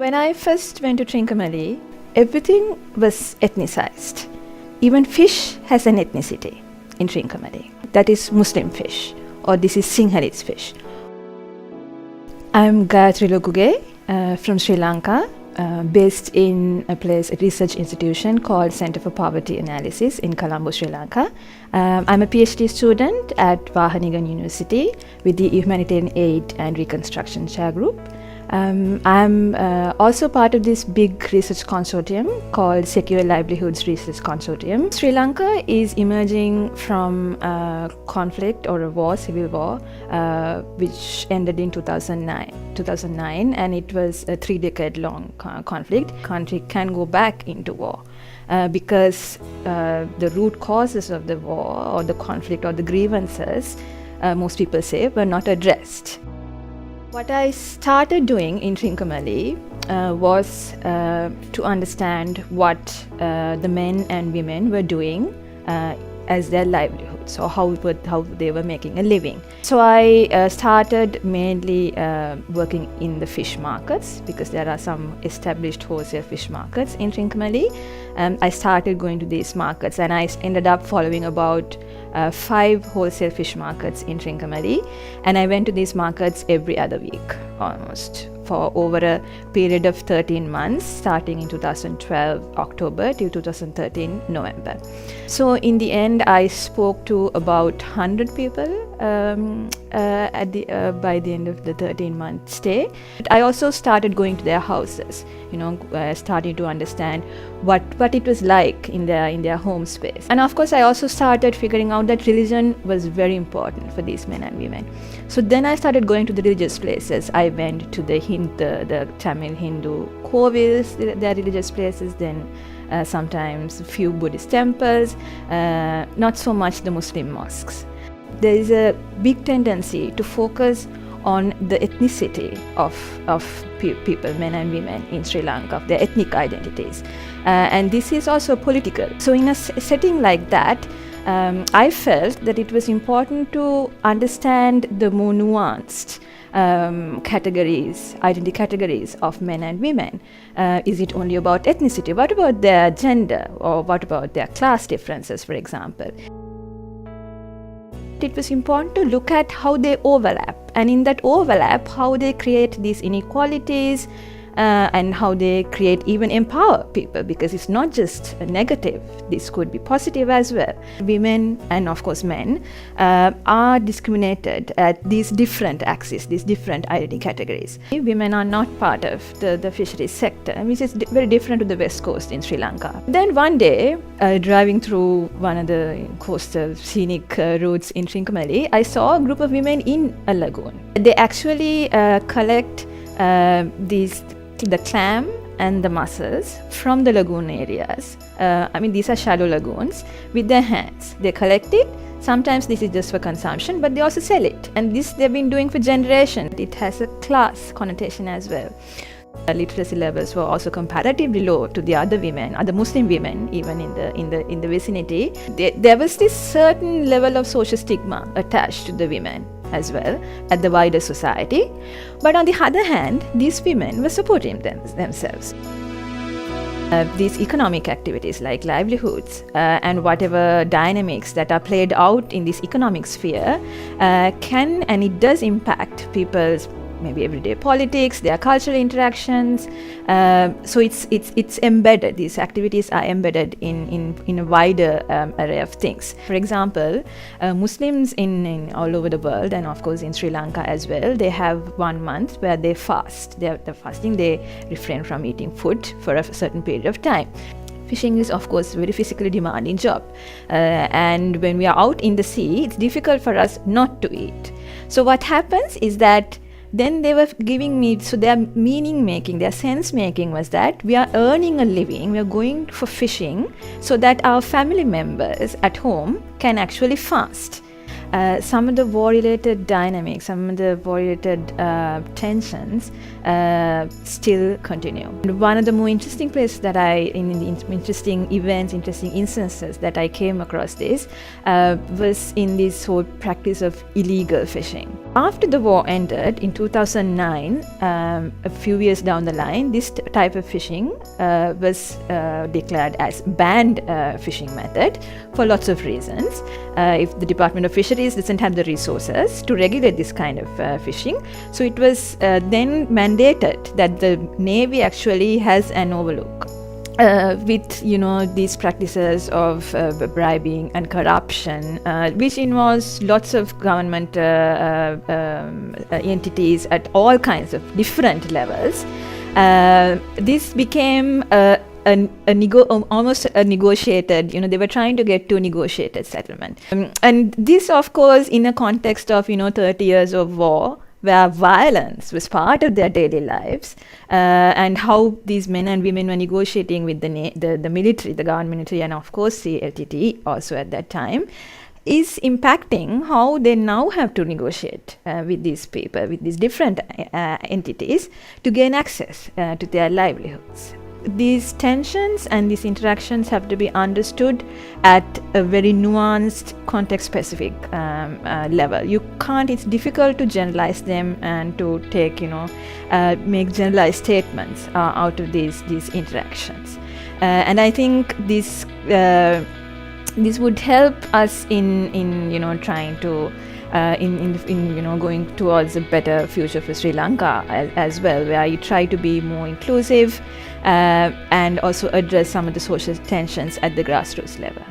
When I first went to Trincomalee, everything was ethnicized. Even fish has an ethnicity in Trincomalee. That is Muslim fish, or this is Sinhalese fish. I'm Gayathri Lokuge from Sri Lanka, based in a research institution called Center for Poverty Analysis in Colombo, Sri Lanka. I'm a PhD student at Wageningen University with the Humanitarian Aid and Reconstruction Chair Group. I'm also part of this big research consortium called Secure Livelihoods Research Consortium. Sri Lanka is emerging from a conflict or a war, civil war, which ended in 2009, and it was a 3-decade-long conflict. Country can go back into war because the root causes of the war or the conflict or the grievances, most people say, were not addressed. What I started doing in Trincomalee was to understand what the men and women were doing as their livelihoods, or how they were making a living. So I started mainly working in the fish markets, because there are some established wholesale fish markets in Trincomalee. I started going to these markets, and I ended up following about 5 wholesale fish markets in Trincomalee, and I went to these markets every other week almost for over a period of 13 months, starting in 2012 October till 2013 November. So in the end, I spoke to about 100 people by the end of the 13-month stay. I also started going to their houses, starting to understand what it was like in their home space. And of course, I also started figuring out that religion was very important for these men and women. So then I started going to the religious places. I went to the Tamil Hindu kovils, their religious places, then sometimes a few Buddhist temples, not so much the Muslim mosques. There is a big tendency to focus on the ethnicity of people, men and women in Sri Lanka, of their ethnic identities. And this is also political. So in a setting like that, I felt that it was important to understand the more nuanced identity categories of men and women. Is it only about ethnicity? What about their gender? Or what about their class differences, for example? It was important to look at how they overlap, and in that overlap, how they create these inequalities, and how they even empower people, because it's not just a negative, this could be positive as well. Women and of course men are discriminated at these different axes, these different identity categories. Women are not part of the fisheries sector, which is very different to the west coast in Sri Lanka. Then one day, driving through one of the coastal scenic routes in Trincomalee, I saw a group of women in a lagoon. They actually collect the clam and the mussels from the lagoon areas. These are shallow lagoons, with their hands. They collect it. Sometimes this is just for consumption, but they also sell it. And this they've been doing for generations. It has a class connotation as well. Literacy levels were also comparatively low to the other Muslim women, even in the vicinity. There was this certain level of social stigma attached to the women as well at the wider society. But on the other hand, these women were supporting themselves. These economic activities like livelihoods and whatever dynamics that are played out in this economic sphere can, and it does, impact people's maybe everyday politics, their cultural interactions. So it's embedded. These activities are embedded in a wider array of things. For example, Muslims in all over the world, and of course in Sri Lanka as well, they have 1 month where they fast. They're fasting. They refrain from eating food for a certain period of time. Fishing is, of course, a very physically demanding job. And when we are out in the sea, it's difficult for us not to eat. So what happens is that then they were giving me, so their meaning making, their sense making was that we are earning a living, we are going for fishing so that our family members at home can actually fast. some of the war-related dynamics, some of the war-related tensions still continue. And one of the more interesting places that interesting events, interesting instances that I came across this was in this whole practice of illegal fishing. After the war ended in 2009, a few years down the line, this type of fishing was declared as banned fishing method for lots of reasons. If the Department of Fisheries doesn't have the resources to regulate this kind of fishing, so it was then mandated that the Navy actually has an overlook with these practices of bribing and corruption, which involves lots of government entities at all kinds of different levels. This became almost a negotiated, they were trying to get to a negotiated settlement. And this, of course, in a context of 30 years of war, where violence was part of their daily lives, and how these men and women were negotiating with the military, the government military, and of course the LTTE also at that time, is impacting how they now have to negotiate with these people, with these different entities to gain access to their livelihoods. These tensions and these interactions have to be understood at a very nuanced, context-specific level. It's difficult to generalize them and to take, make generalized statements out of these interactions. And I think this would help us in trying to going towards a better future for Sri Lanka as well, where you try to be more inclusive and also address some of the social tensions at the grassroots level.